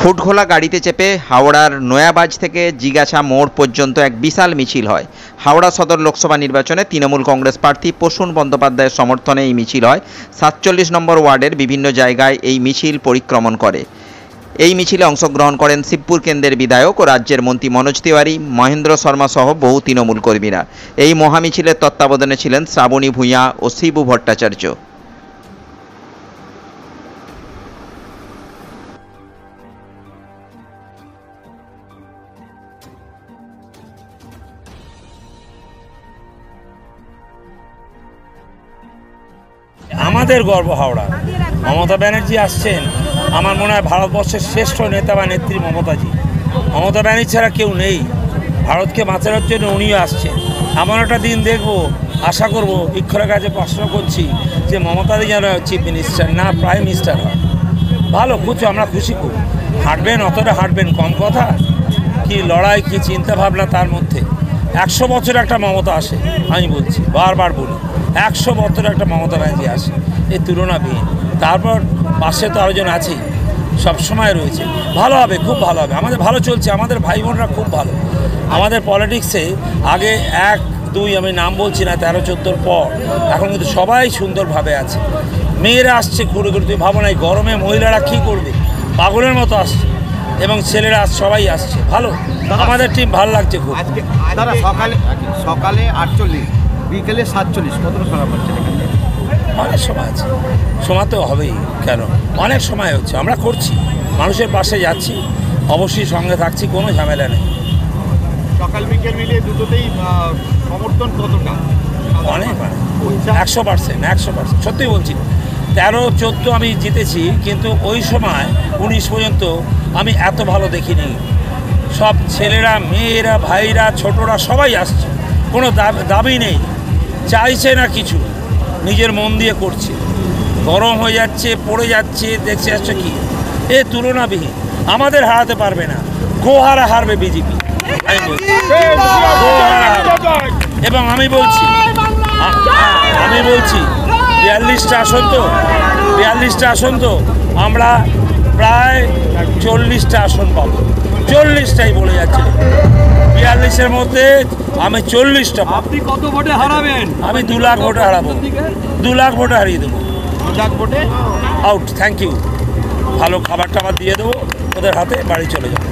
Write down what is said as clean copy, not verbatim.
হুডখোলা গাড়িতে চেপে হাওড়ার নয়াবাজ থেকে জিগাছা মোড় পর্যন্ত এক বিশাল মিছিল হয়। হাওড়া সদর লোকসভা নির্বাচনে তৃণমূল কংগ্রেস প্রার্থী প্রসূন বন্দ্যোপাধ্যায়ের সমর্থনে এই মিছিল হয়। 47 নম্বর ওয়ার্ডের বিভিন্ন জায়গায় এই মিছিল পরিক্রমণ করে। এই মিছিলে অংশগ্রহণ করেন শিবপুর কেন্দ্রের বিধায়ক ও রাজ্যের মন্ত্রী মনোজ তিওয়ারি, মহেন্দ্র শর্মা সহ বহু তৃণমূল কর্মীরা। এই মহামিছিলের তত্ত্বাবধানে ছিলেন শ্রাবণী ভূঁইয়া ও শিবু ভট্টাচার্য। আমাদের গর্ব হাওড়া। মমতা ব্যানার্জি আসছেন, আমার মনে হয় ভারতবর্ষের শ্রেষ্ঠ নেতা বা নেত্রী মমতাজি। মমতা ব্যানার্জি ছাড়া কেউ নেই। ভারতকে বাঁচানোর জন্য উনিও আসছেন। এমন একটা দিন দেখব, আশা করব, ঈশ্বরের কাছে প্রশ্ন করছি যে মমতাদি যেন চিফ মিনিস্টার না প্রাইম মিনিস্টার হয়। ভালো খুঁজো, আমরা খুশি খুব। হাঁটবেন, অতটা হাঁটবেন, কম কথা। কি লড়াই, কি চিন্তা ভাবনা তার মধ্যে। 100 বছর একটা মমতা আসে, আমি বলছি, বারবার বলি, 100 বছর একটা মমতা ব্যানার্জি আসে, এই তুলনাবিহীন। তারপর পাশে তো আরেকজন আছেই, সবসময় রয়েছে। ভালো হবে, খুব ভালো হবে। আমাদের ভালো চলছে, আমাদের ভাই বোনরা খুব ভালো। আমাদের পলিটিক্সে আগে 1, 2 আমি নাম বলছি না, 13-14 পর এখন কিন্তু সবাই সুন্দরভাবে আছে। মেয়েরা আসছে ঘুরে ঘুরে, তুমি ভাবো না এই গরমে মহিলারা কী করবে, পাগলের মতো আসছে, এবং ছেলেরা সবাই আসছে। ভালো, আমাদের টিম ভালো লাগছে খুব। দাদা সকালে 48, বিকেলে 47, কতটা খারাপ হচ্ছে? অনেক সময় আছে, সময় তো হবেই, কেন অনেক সময় হচ্ছে। আমরা করছি, মানুষের পাশে যাচ্ছি, অবশ্যই সঙ্গে থাকছি, কোনো ঝামেলা নেই। সকাল বিকেল মিলিয়ে দুটোতেই সমর্থন কতটা? অনেক 100%, সত্যি বলছি। 13-14 আমি জিতেছি, কিন্তু ওই সময় 19 পর্যন্ত আমি এত ভালো দেখিনি। সব ছেলেরা, মেয়েরা, ভাইরা, ছোটরা সবাই আসছে, কোনো দাবি নেই, চাইছে না কিছু, নিজের মন দিয়ে করছে। গরম হয়ে যাচ্ছে, পড়ে যাচ্ছে, দেখছে আসছে কি, এ তুলনাবিহীন। আমাদের হারাতে পারবে না, গোহারা হারবে বিজেপি, আমি বলছি। এবং আমি বলছি 42টা আসন তো আমরা প্রায় 40টা আসন পাবো। 40টাই বলে যাচ্ছে, 42-এর মধ্যে আমি 40টা। আপনি কত ভোটে হারাবেন? আমি 2 লাখ ভোটে হারাবো, 2 লাখ ভোটে হারিয়ে দেবো। 2 লাখ ভোটে আউট। Thank you. ভালো খাবার টাবার দিয়ে দেবো, ওদের হাতে বাড়ি চলে যাবো।